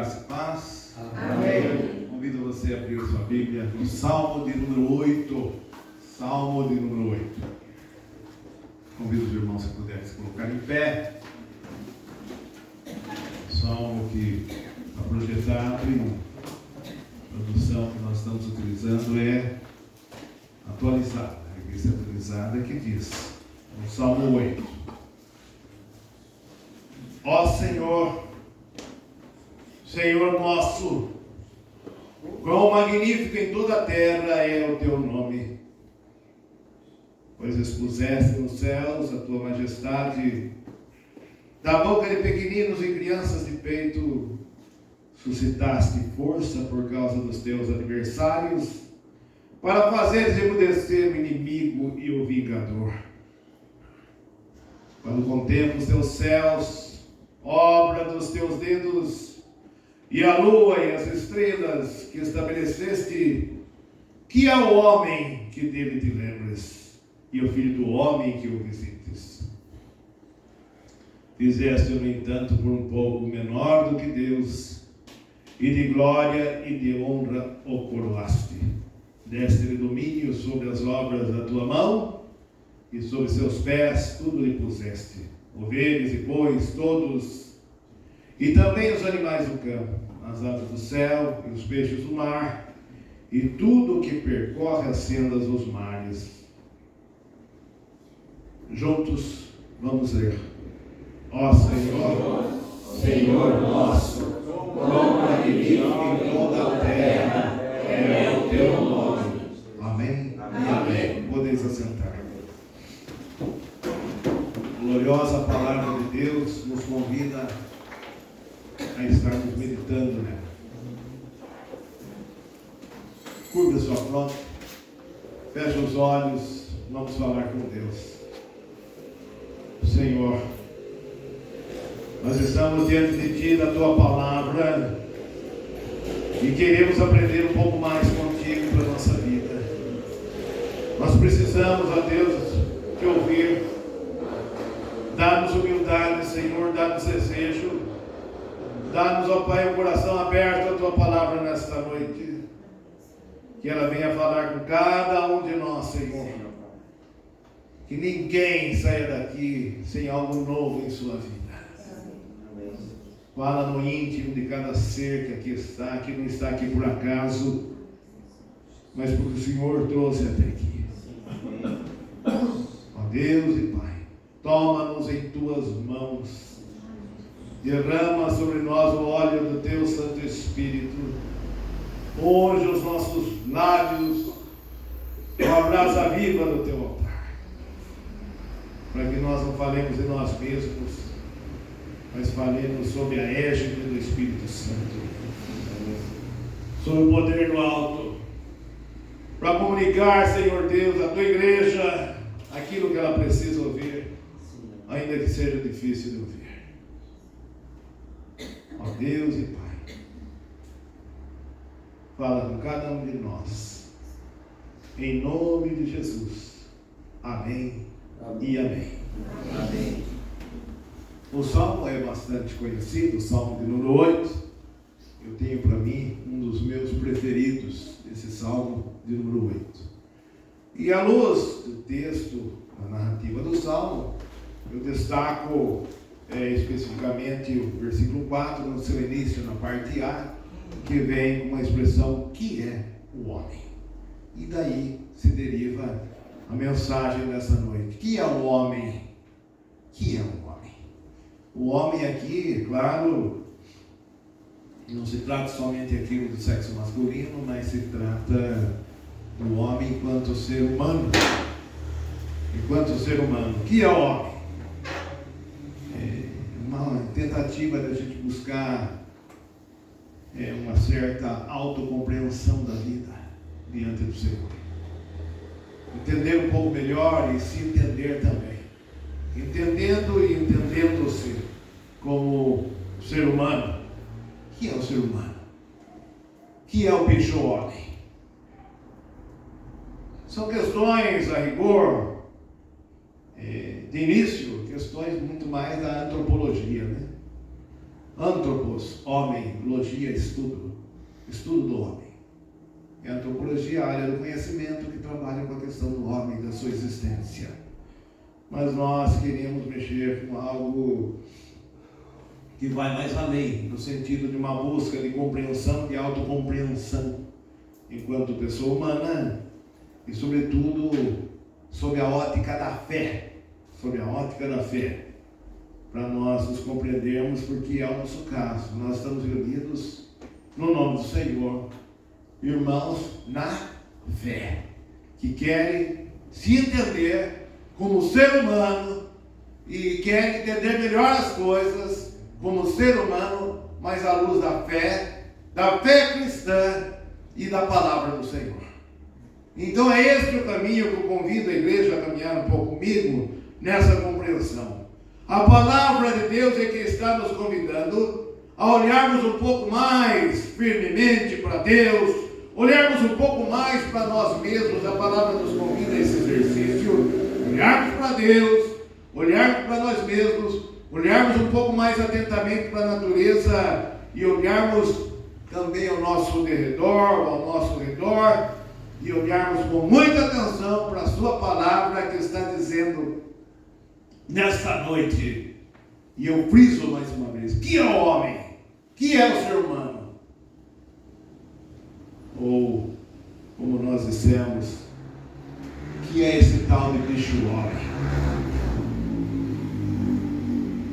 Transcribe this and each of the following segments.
graça e paz. Amém. Convido você a abrir sua Bíblia no Salmo de número 8. Salmo de número 8. Convido os irmãos, se puderem, se colocar em pé. Salmo que está projetado e a tradução que nós estamos utilizando é atualizada. A revista atualizada que diz, no Salmo 8: Ó Senhor, Senhor nosso, quão magnífico em toda a terra é o teu nome, pois expuseste nos céus a tua majestade, da boca de pequeninos e crianças de peito suscitaste força por causa dos teus adversários, para fazeres emudecer o inimigo e o vingador. Quando contemplo os teus céus, obra dos teus dedos, e a lua e as estrelas que estabeleceste, que é o homem que dele te lembres, e o filho do homem que o visites. Fizeste-o, no entanto, por um pouco menor do que Deus, e de glória e de honra o coroaste. Deste-lhe domínio sobre as obras da tua mão, e sobre seus pés tudo lhe puseste, ovelhas e bois todos, e também os animais do campo, as aves do céu e os peixes do mar, e tudo o que percorre as sendas dos mares. Juntos vamos ler. Ó Senhor, Senhor nosso, quão magnífico em toda a terra é o teu nome. Amém? Amém. Podeis assentar. Gloriosa palavra de Deus nos convida a estarmos meditando nela. Curva sua fronte, feche os olhos, vamos falar com Deus. Senhor, nós estamos diante de Ti, da Tua palavra, e queremos aprender um pouco mais contigo para a nossa vida. Nós precisamos, ó Deus, Te ouvir. Dá-nos humildade, Senhor, dá-nos desejo. Dá-nos, ó Pai, um coração aberto à Tua palavra nesta noite. Que ela venha falar com cada um de nós, Senhor. Que ninguém saia daqui sem algo novo em sua vida. Fala no íntimo de cada ser que aqui está, que não está aqui por acaso, mas porque o Senhor trouxe até aqui. Ó Deus e Pai, toma-nos em Tuas mãos. Derrama sobre nós o óleo do Teu Santo Espírito. Unge os nossos lábios com a brasa viva do Teu altar. Para que nós não falemos de nós mesmos, mas falemos sobre a égide do Espírito Santo. Sobre o poder do alto. Para comunicar, Senhor Deus, à Tua igreja aquilo que ela precisa ouvir, ainda que seja difícil de ouvir. Ó Deus e Pai, fala com cada um de nós, em nome de Jesus. Amém, e amém. Amém. O Salmo é bastante conhecido, o Salmo de número 8. Eu tenho para mim um dos meus preferidos, esse Salmo de número 8. E à luz do texto, da narrativa do Salmo, eu destaco especificamente o versículo 4, no seu início, na parte A, que vem com uma expressão, que é o homem. E daí se deriva a mensagem dessa noite. Que é o homem? Que é o homem? O homem aqui, claro, não se trata somente aqui do sexo masculino, mas se trata do homem enquanto ser humano. Enquanto ser humano. Que é o homem? Uma tentativa de a gente buscar uma certa autocompreensão da vida diante do Senhor. Entender um pouco melhor e se entender também. Entendendo e entendendo-se como ser humano. O que é o ser humano? O que é o bicho-homem? São questões, a rigor, de início, questões muito mais da antropologia, né? Antropos, homem, logia, estudo do homem. E a antropologia é a área do conhecimento que trabalha com a questão do homem, da sua existência. Mas nós queremos mexer com algo que vai mais além, no sentido de uma busca de compreensão, de autocompreensão, enquanto pessoa humana, e sobretudo sob a ótica da fé, para nós nos compreendermos, porque é o nosso caso. Nós estamos reunidos no nome do Senhor, irmãos na fé, que querem se entender como ser humano e querem entender melhor as coisas como ser humano, mas à luz da fé cristã e da palavra do Senhor. Então é esse o caminho que eu convido a igreja a caminhar um pouco comigo nessa compreensão. A palavra de Deus é que está nos convidando a olharmos um pouco mais firmemente para Deus, olharmos um pouco mais para nós mesmos. A palavra nos convida a esse exercício, olharmos para Deus, olharmos para nós mesmos, olharmos um pouco mais atentamente para a natureza e olharmos também ao nosso redor, e olharmos com muita atenção para a sua palavra que está dizendo nesta noite, e eu friso mais uma vez, que é o homem, que é o ser humano, ou como nós dissemos, que é esse tal de bicho-homem.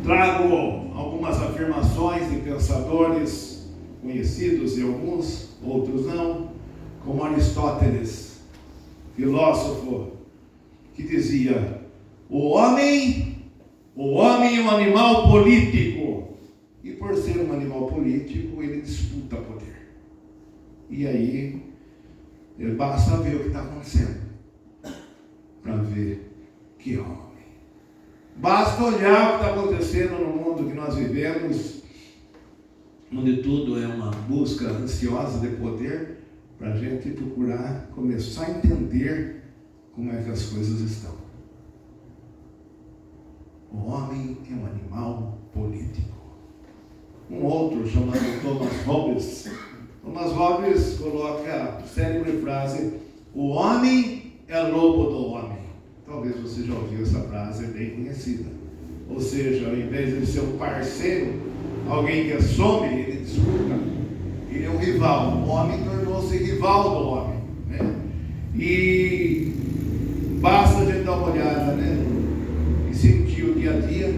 Trago algumas afirmações de pensadores conhecidos e alguns, outros não, como Aristóteles, filósofo, que dizia: o homem é um animal político, e por ser um animal político, ele disputa poder. E aí, basta ver o que está acontecendo, para ver que é homem. Basta olhar o que está acontecendo no mundo que nós vivemos, onde tudo é uma busca ansiosa de poder, para a gente procurar começar a entender como é que as coisas estão. O homem é um animal político. Um outro, chamado Thomas Hobbes, coloca a célebre frase: o homem é lobo do homem. Talvez você já ouviu essa frase, é bem conhecida. Ou seja, ao invés de ser um parceiro, alguém que some, ele disputa. Ele é um rival. O homem tornou-se rival do homem, né? E basta a gente dar uma olhada, né? E sentir o dia a dia.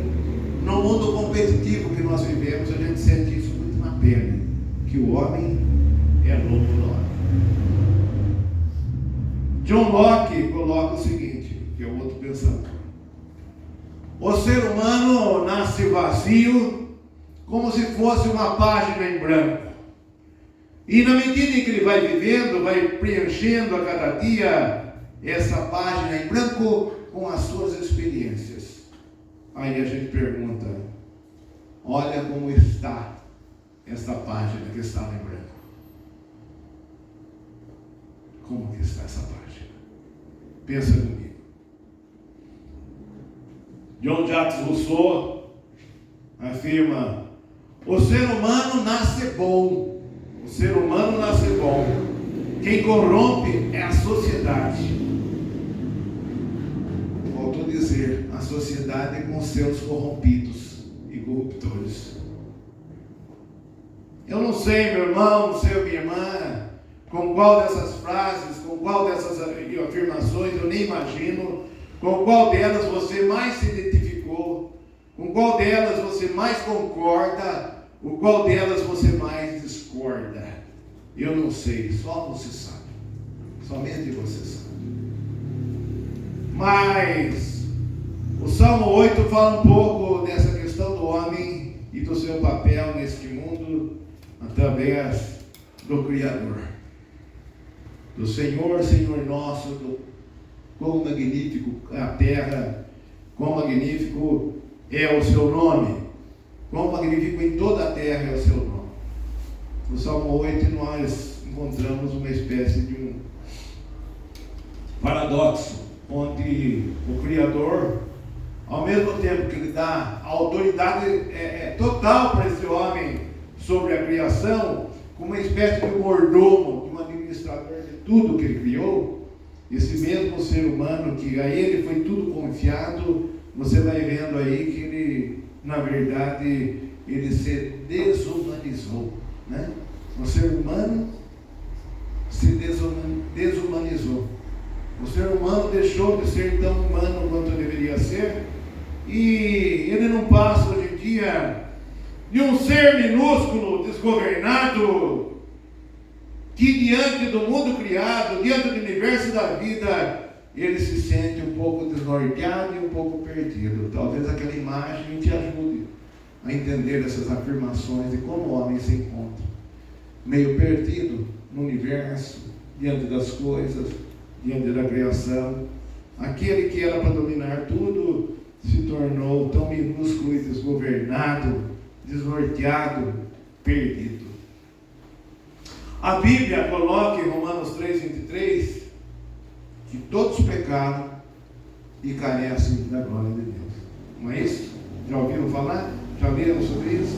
No mundo competitivo que nós vivemos, a gente sente isso muito na pele, que o homem é lobo do homem. John Locke coloca o seguinte, que é o outro pensador: o ser humano nasce vazio, como se fosse uma página em branco. E na medida em que ele vai vivendo, vai preenchendo a cada dia essa página em branco com as suas experiências. Aí a gente pergunta: olha como está essa página que estava em branco. Como que está essa página? Pensa comigo. John Jacques Rousseau afirma: o ser humano nasce bom. O ser humano nasce bom. Quem corrompe é a sociedade. Volto a dizer, a sociedade com seus corrompidos e corruptores. Eu não sei, meu irmão, não sei, minha irmã, com qual dessas frases, com qual dessas afirmações, eu nem imagino, com qual delas você mais se identificou, com qual delas você mais concorda, com qual delas você mais discorda. Eu não sei, só você sabe. Somente você sabe. Mas o Salmo 8 fala um pouco dessa questão do homem e do seu papel neste mundo através do Criador, do Senhor, Senhor nosso, do quão magnífico é a terra, quão magnífico é o seu nome, quão magnífico em toda a terra é o seu nome. No Salmo 8 nós encontramos uma espécie de um paradoxo, onde o Criador ao mesmo tempo que ele dá autoridade total para esse homem sobre a criação, como uma espécie de mordomo, de um administrador de tudo que ele criou, esse mesmo ser humano que a ele foi tudo confiado, você vai vendo aí que ele, na verdade, ele se desumanizou, né? O ser humano se desumanizou. O ser humano deixou de ser tão humano quanto deveria ser, e ele não passa hoje em dia de um ser minúsculo, desgovernado, que diante do mundo criado, diante do universo da vida, ele se sente um pouco desnorteado e um pouco perdido. Talvez aquela imagem te ajude a entender essas afirmações de como o homem se encontra, meio perdido no universo, diante das coisas, diante da criação. Aquele que era para dominar tudo se tornou tão minúsculo e desgovernado, desnorteado, perdido. A Bíblia coloca em Romanos 3,23 que todos pecaram e carecem da glória de Deus. Não é isso? Já ouviram falar? Já leram sobre isso?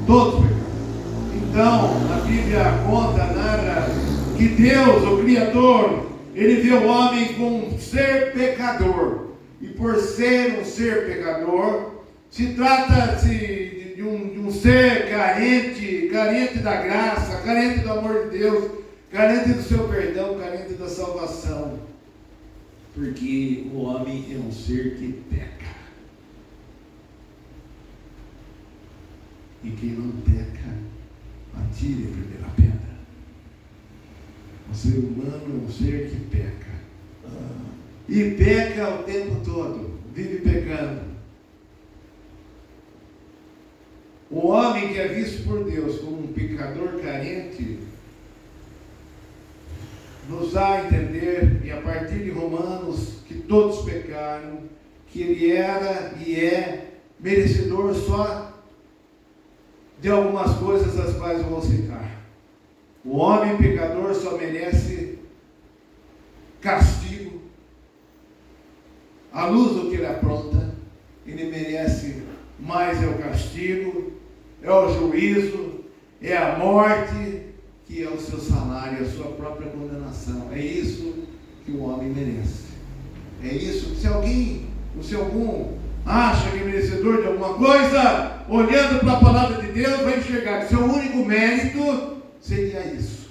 Todos pecaram. Então, a Bíblia conta, narra que Deus, o Criador, ele vê o homem como um ser pecador. E por ser um ser pecador, se trata-se de um ser carente da graça, carente do amor de Deus, carente do seu perdão, carente da salvação. Porque o homem é um ser que peca. E quem não peca, atire a primeira pedra. O ser humano é um ser que peca. E peca o tempo todo, vive pecando. O homem que é visto por Deus como um pecador carente, nos dá a entender, e a partir de Romanos, que todos pecaram, que ele era e é merecedor só de algumas coisas das quais eu vou citar. O homem pecador só merece castigo, à luz do que ele apronta. Ele merece mais, é o castigo, é o juízo, é a morte, que é o seu salário, a sua própria condenação. É isso que o homem merece. É isso. Se algum acha que é merecedor de alguma coisa, olhando para a palavra de Deus, vai enxergar que seu único mérito seria isso.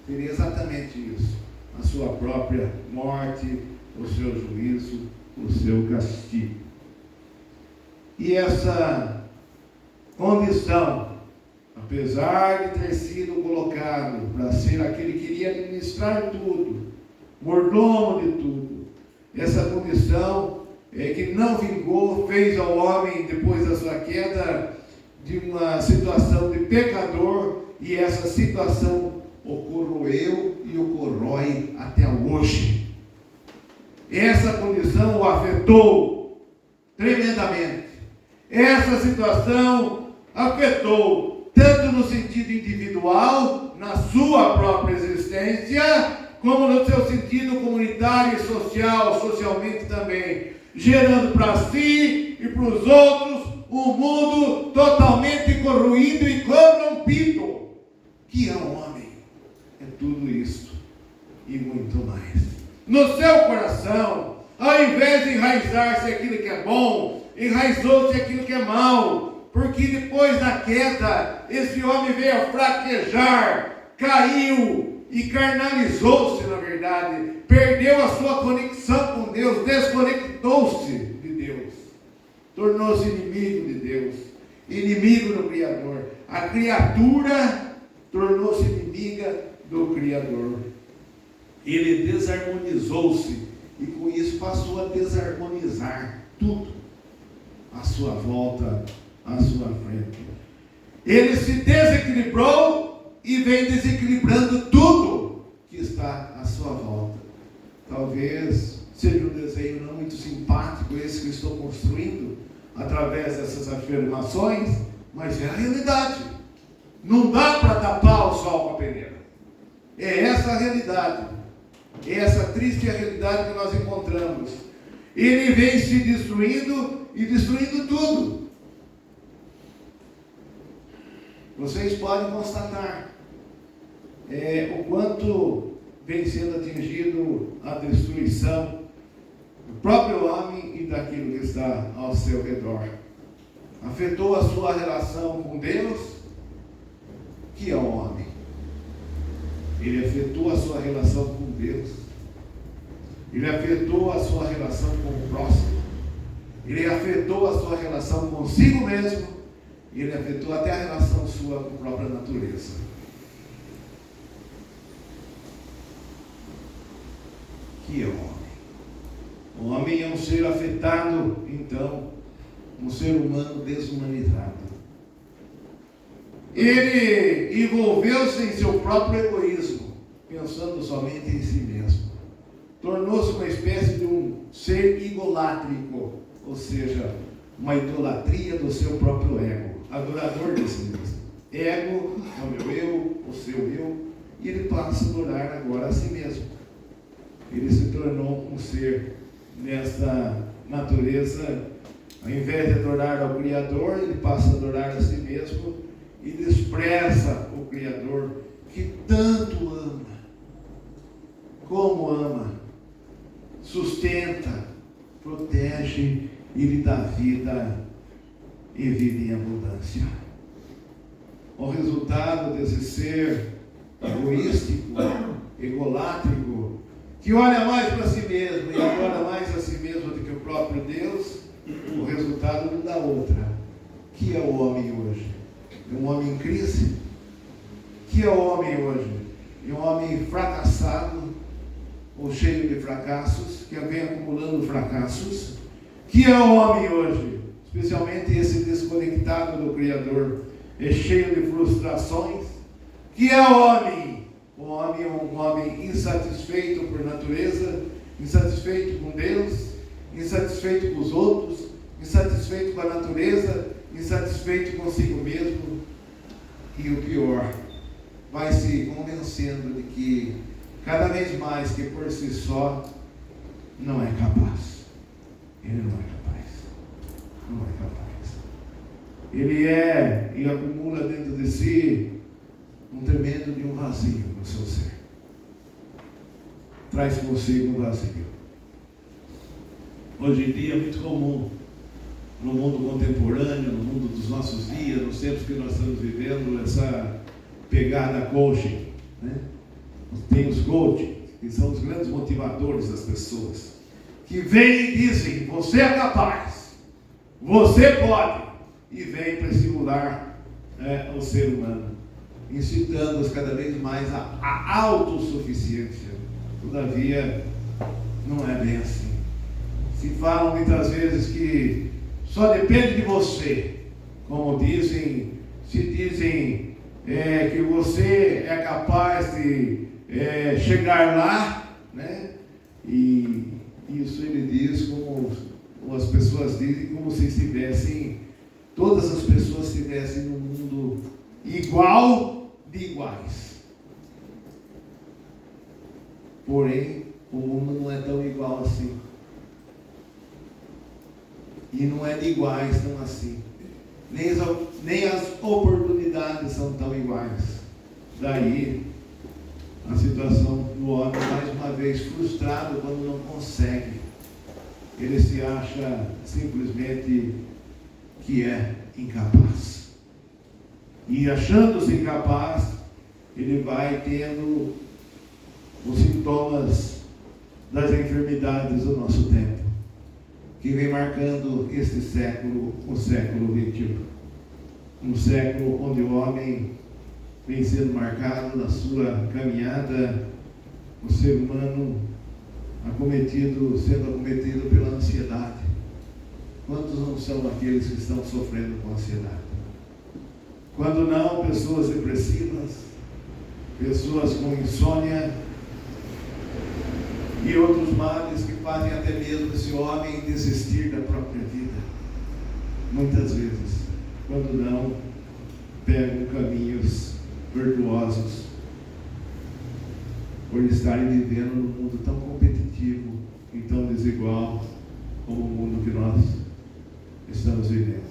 Seria exatamente isso. A sua própria morte, o seu juízo, o seu castigo. E essa condição, apesar de ter sido colocado para ser aquele que iria administrar tudo, mordomo de tudo, essa condição que não vingou, fez ao homem, depois da sua queda, de uma situação de pecador, e essa situação ocorreu e ocorre até hoje. Essa condição o afetou tremendamente. Essa situação afetou tanto no sentido individual, na sua própria existência, como no seu sentido comunitário e social, socialmente também, gerando para si e para os outros um mundo totalmente corroído e corrompido. Que é o homem? É tudo isso e muito mais. No seu coração, ao invés de enraizar-se aquilo que é bom, enraizou-se aquilo que é mal, porque depois da queda, esse homem veio a fraquejar, caiu e carnalizou-se, na verdade, perdeu a sua conexão com Deus, desconectou-se de Deus, tornou-se inimigo de Deus, inimigo do Criador. A criatura tornou-se inimiga do Criador. Ele desarmonizou-se e com isso passou a desarmonizar tudo à sua volta, à sua frente. Ele se desequilibrou e vem desequilibrando tudo que está à sua volta. Talvez seja um desenho não muito simpático esse que eu estou construindo através dessas afirmações, mas é a realidade. Não dá para tapar o sol com a peneira. É essa a realidade. É essa triste realidade que nós encontramos. ele vem se destruindo e destruindo tudo. Vocês podem constatar o quanto vem sendo atingido a destruição do próprio homem e daquilo que está ao seu redor. Afetou a sua relação com Deus, que é o homem. Ele afetou a sua relação com Deus. Ele afetou a sua relação com o próximo. Ele afetou a sua relação consigo mesmo. E ele afetou até a relação sua com a própria natureza. Que é o homem? O homem é um ser afetado, então, um ser humano desumanizado. Ele envolveu-se em seu próprio egoísmo, pensando somente em si mesmo. Tornou-se uma espécie de um ser idolátrico, ou seja, uma idolatria do seu próprio ego, adorador de si mesmo. Ego é o meu eu, o seu eu, e ele passa a adorar agora a si mesmo. Ele se tornou um ser nessa natureza, ao invés de adorar ao Criador, ele passa a adorar a si mesmo e despreza o Criador que tanto ama. Como ama, sustenta, protege e lhe dá vida e vida em abundância. O resultado desse ser egoístico, egolátrico, que olha mais para si mesmo e adora mais a si mesmo do que o próprio Deus, o resultado não dá outra. Que é o homem hoje? É um homem em crise? Que é o homem hoje? É um homem fracassado, ou cheio de fracassos, que vem acumulando fracassos. Que é o homem hoje? Especialmente esse desconectado do Criador, é cheio de frustrações. Que é o homem? O homem é um homem insatisfeito por natureza, insatisfeito com Deus, insatisfeito com os outros, insatisfeito com a natureza, insatisfeito consigo mesmo. E o pior, vai se convencendo de que cada vez mais que por si só não é capaz. Ele não é capaz. Não é capaz. Ele é e acumula dentro de si um tremendo de um vazio no seu ser. Traz consigo um vazio. Hoje em dia é muito comum, no mundo contemporâneo, no mundo dos nossos dias, nos tempos que nós estamos vivendo, essa pegada coaching, né? Tem os coaching, que são os grandes motivadores das pessoas, que vêm e dizem: você é capaz, você pode, e vem para estimular o ser humano, incitando-os cada vez mais à autossuficiência. Todavia, não é bem assim. Se falam muitas vezes que só depende de você, como dizem, se dizem que você é capaz de chegar lá, né? E isso ele diz como as pessoas dizem, como se estivessem, todas as pessoas estivessem num mundo igual de iguais. Porém, o mundo não é tão igual assim. E não é de iguais tão assim. Nem as oportunidades são tão iguais. Daí a situação do homem, mais uma vez, frustrado quando não consegue. Ele se acha simplesmente que é incapaz. E achando-se incapaz, ele vai tendo os sintomas das enfermidades do nosso tempo, que vem marcando este século, o século XXI. Um século onde o homem vem sendo marcado na sua caminhada, o ser humano sendo acometido pela ansiedade. Quantos não são aqueles que estão sofrendo com ansiedade? Quando não, pessoas depressivas, pessoas com insônia e outros males que fazem até mesmo esse homem desistir da própria vida. Muitas vezes, quando não, pegam caminhos virtuosos por estarem vivendo num mundo tão competitivo e tão desigual, como o mundo que nós estamos vivendo.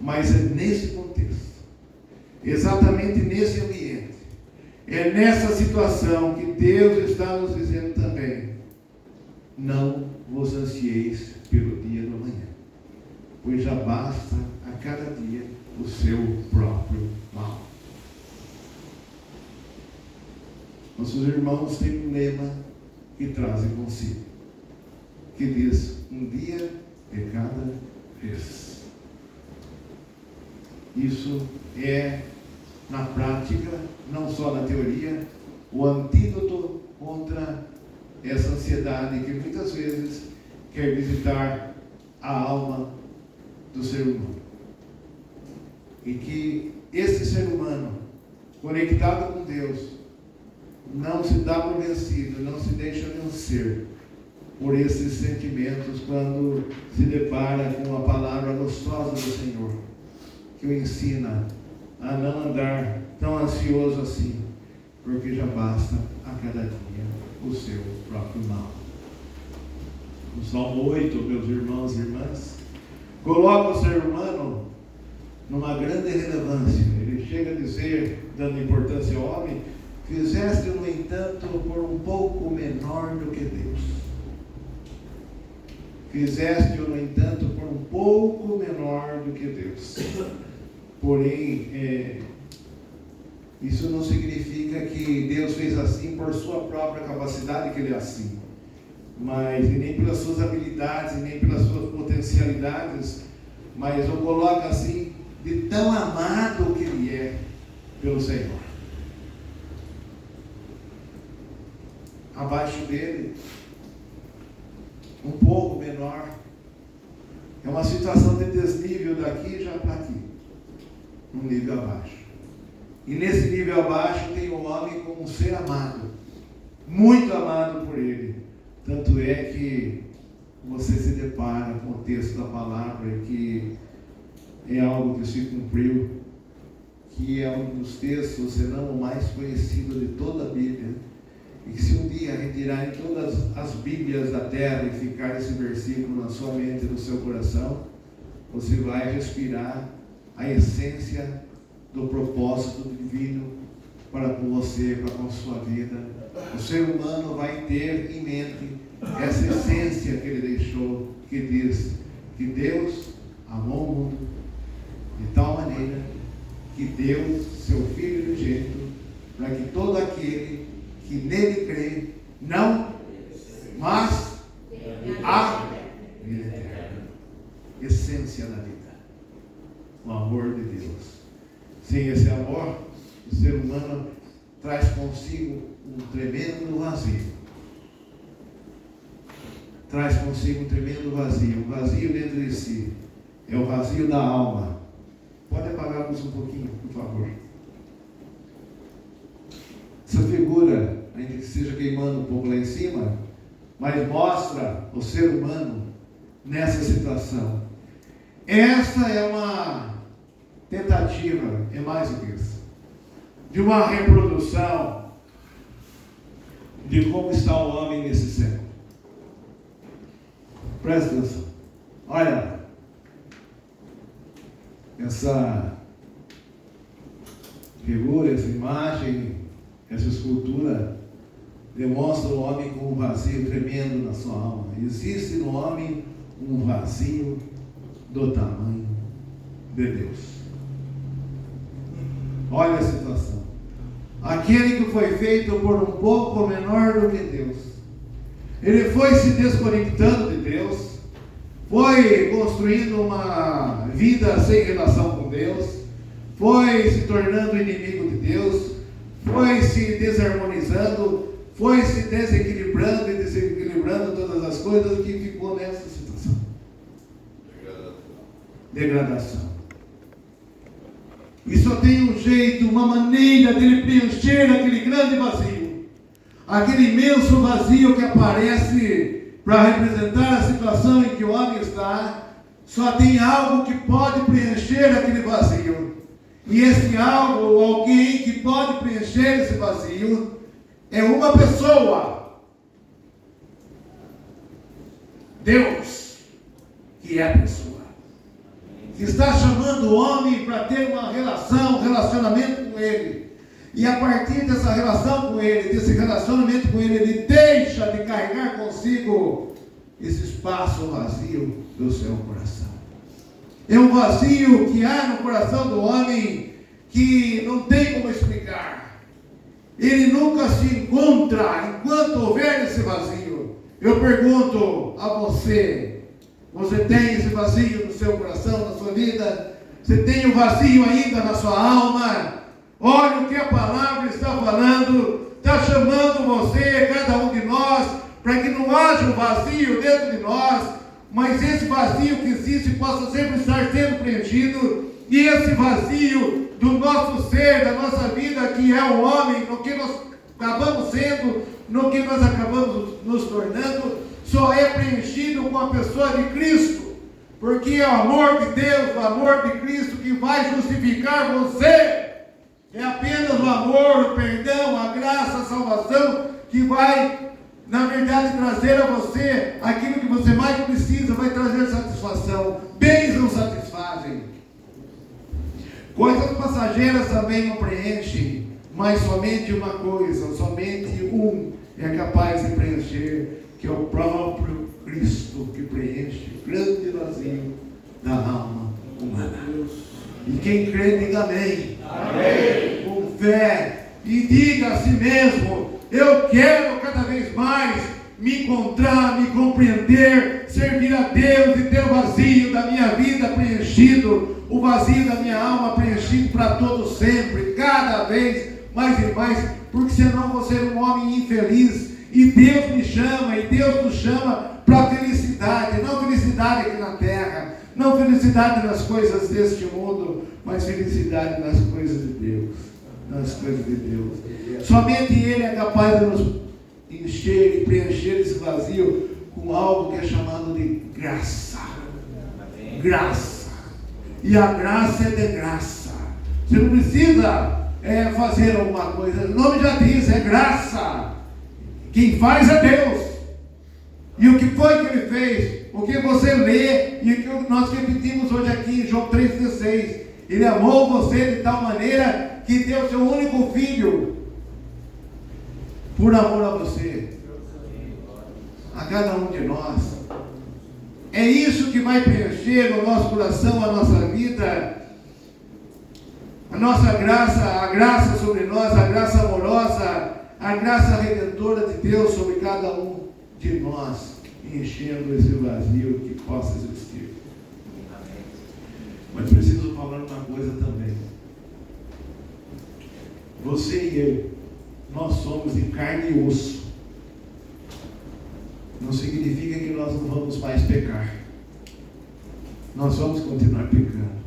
Mas é nesse contexto, exatamente nesse ambiente, é nessa situação que Deus está nos dizendo também: não vos ansieis pelo dia do amanhã, pois já basta a cada dia o seu próprio mal. Nossos irmãos têm um lema que trazem consigo, que diz: um dia de cada vez. Isso é, na prática, não só na teoria, o antídoto contra essa ansiedade que muitas vezes quer visitar a alma do ser humano. E que esse ser humano, conectado com Deus, não se dá por vencido, não se deixa vencer por esses sentimentos quando se depara com a palavra gostosa do Senhor, que o ensina a não andar tão ansioso assim, porque já basta a cada dia o seu próprio mal. O Salmo 8, meus irmãos e irmãs, coloca o ser humano numa grande relevância. Ele chega a dizer, dando importância ao homem: fizeste, no entanto, por um pouco menor do que Deus. Fizeste-o, no entanto, por um pouco menor do que Deus. Porém, isso não significa que Deus fez assim por sua própria capacidade, que Ele é assim. Mas nem pelas suas habilidades, nem pelas suas potencialidades, mas o coloca assim, de tão amado que Ele é pelo Senhor. Abaixo dele, um pouco menor, é uma situação de desnível daqui já para aqui, um nível abaixo. E nesse nível abaixo tem o homem como um ser amado, muito amado por ele. Tanto é que você se depara com o texto da palavra, que é algo que se cumpriu, que é um dos textos, se não o mais conhecido de toda a Bíblia. E que se um dia retirarem todas as Bíblias da terra e ficar esse versículo na sua mente e no seu coração, você vai respirar a essência do propósito divino para com você, para com a sua vida. O ser humano vai ter em mente essa essência que ele deixou, que diz que Deus amou o mundo de tal maneira que deu seu Filho unigênito, para que todo aquele que nele crê, não, mas a vida eterna. Essência da vida, o amor de Deus. Sem esse amor, o ser humano traz consigo um tremendo vazio. Traz consigo um tremendo vazio, um vazio dentro de si. É o vazio da alma. Pode apagar a luz um pouquinho, por favor. Essa figura, ainda que esteja queimando um pouco lá em cima, mas mostra o ser humano nessa situação. Essa é uma tentativa, é mais do que isso, de uma reprodução de como está o homem nesse século. Presta atenção. Olha, essa figura, essa imagem, essa escultura demonstra o homem com um vazio tremendo na sua alma. Existe no homem um vazio do tamanho de Deus. Olha a situação. Aquele que foi feito por um pouco menor do que Deus, ele foi se desconectando de Deus, foi construindo uma vida sem relação com Deus, foi se tornando inimigo de Deus, foi se desarmonizando, foi se desequilibrando e desequilibrando todas as coisas, que ficou nessa situação. Degradação. E só tem um jeito, uma maneira dele preencher aquele grande vazio, aquele imenso vazio que aparece para representar a situação em que o homem está. Só tem algo que pode preencher aquele vazio. E esse algo, ou alguém que pode preencher esse vazio, é uma pessoa. Deus, que é pessoa. Que está chamando o homem para ter uma relação, um relacionamento com Ele. E a partir dessa relação com Ele, desse relacionamento com Ele, Ele deixa de carregar consigo esse espaço vazio do seu coração. É um vazio que há no coração do homem que não tem como explicar. Ele nunca se encontra enquanto houver esse vazio. Eu pergunto a você, você tem esse vazio no seu coração, na sua vida? Você tem o vazio ainda na sua alma? Olha o que a palavra está falando, está chamando você, cada um de nós, para que não haja um vazio dentro de nós, mas esse vazio que existe possa sempre estar sendo preenchido, e esse vazio do nosso ser, da nossa vida, que é o homem, no que nós acabamos sendo, no que nós acabamos nos tornando, só é preenchido com a pessoa de Cristo, porque é o amor de Deus, o amor de Cristo que vai justificar você. É apenas o amor, o perdão, a graça, a salvação que vai, na verdade, trazer a você aquilo que você mais precisa, vai trazer satisfação. Bens não satisfazem. Coisas passageiras também não preenchem, mas somente uma coisa, somente um é capaz de preencher, que é o próprio Cristo, que preenche o grande vazio da alma humana. E quem crê, diga amém. Amém. Com fé. E diga a si mesmo: eu quero cada vez mais me encontrar, me compreender, servir a Deus e ter o vazio da minha vida preenchido, o vazio da minha alma preenchido para todo sempre, cada vez mais e mais, porque senão vou ser um homem infeliz. E Deus me chama, e Deus nos chama para felicidade, não felicidade aqui na terra, não felicidade nas coisas deste mundo, mas felicidade nas coisas de Deus, nas coisas de Deus. Somente Ele é capaz de nos encher e preencher esse vazio com algo que é chamado de graça. Graça. E a graça é de graça. Você não precisa fazer alguma coisa, o nome já diz, é graça. Quem faz é Deus. E o que foi que Ele fez? O que você lê e o que nós repetimos hoje aqui em João 3,16. Ele amou você de tal maneira que deu seu único filho por amor a você, a cada um de nós. É isso que vai preencher o nosso coração, a nossa vida, a nossa graça, a graça sobre nós, a graça amorosa, a graça redentora de Deus sobre cada um de nós, enchendo esse vazio que possa existir. Mas preciso falar uma coisa também. Você e eu, nós somos de carne e osso. Não significa que nós não vamos mais pecar. Nós vamos continuar pecando.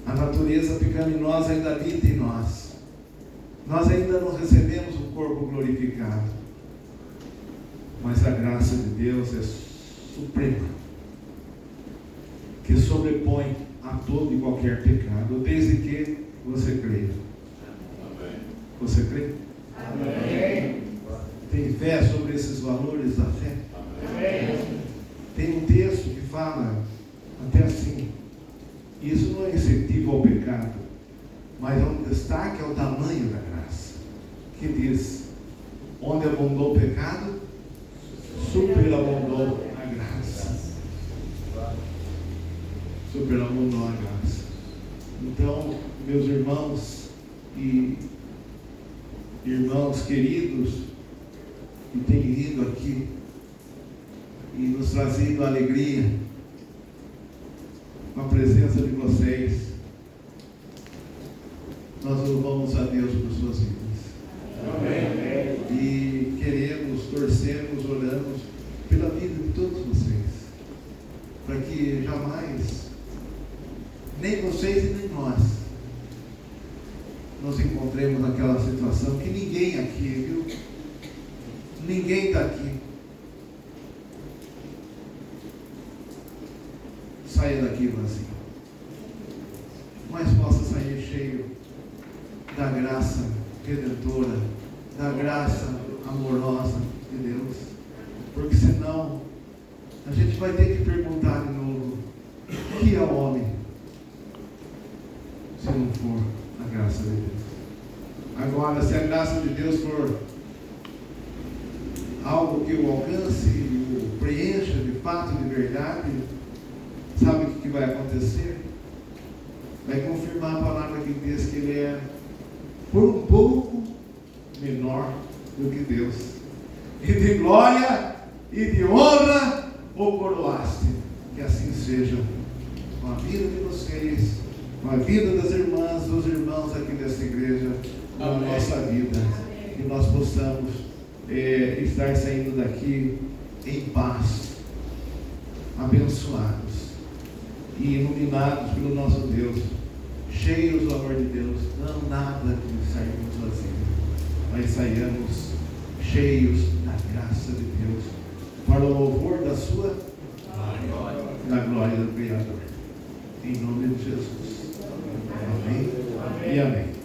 A natureza pecaminosa ainda habita em nós. Nós ainda não recebemos um corpo glorificado. Mas a graça de Deus é suprema, que sobrepõe a todo e qualquer pecado, desde que você creia. Amém. Você crê? Amém. Tem fé sobre esses valores da fé? Amém. Tem um texto que fala até assim: isso não é incentivo ao pecado, mas é um destaque ao tamanho da graça, que diz: onde abundou o pecado, superabundou a graça. Superabundou a graça. Então, meus irmãos e irmãos queridos que têm vindo aqui e nos trazido alegria com a presença de vocês, nós louvamos a Deus por suas vidas. Amém. E queremos, torcemos, oramos pela vida de todos vocês, para que jamais, nem vocês e nem nós, nos encontremos naquela situação que ninguém aqui, viu? Ninguém está aqui. Saia daqui vazio, mas possa sair cheio da graça redentora, da graça amorosa de Deus, porque senão a gente vai ter que perguntar de novo: o que é o homem se não for a graça de Deus? Agora, se a graça de Deus for algo que o alcance e o preencha de fato, de verdade, sabe o que vai acontecer? Vai confirmar a palavra que diz que ele é por um pouco menor do que Deus. E de glória e de honra o coroaste. Que assim seja com a vida de vocês, com a vida das irmãs, dos irmãos aqui dessa igreja, com a nossa vida. Que nós possamos estar saindo daqui em paz, abençoados e iluminados pelo nosso Deus, cheios do amor de Deus. Não nada que saímos vazios, mas saímos cheios da graça de Deus, para o louvor da sua glória, da glória do Criador. Em nome de Jesus. Amém e amém.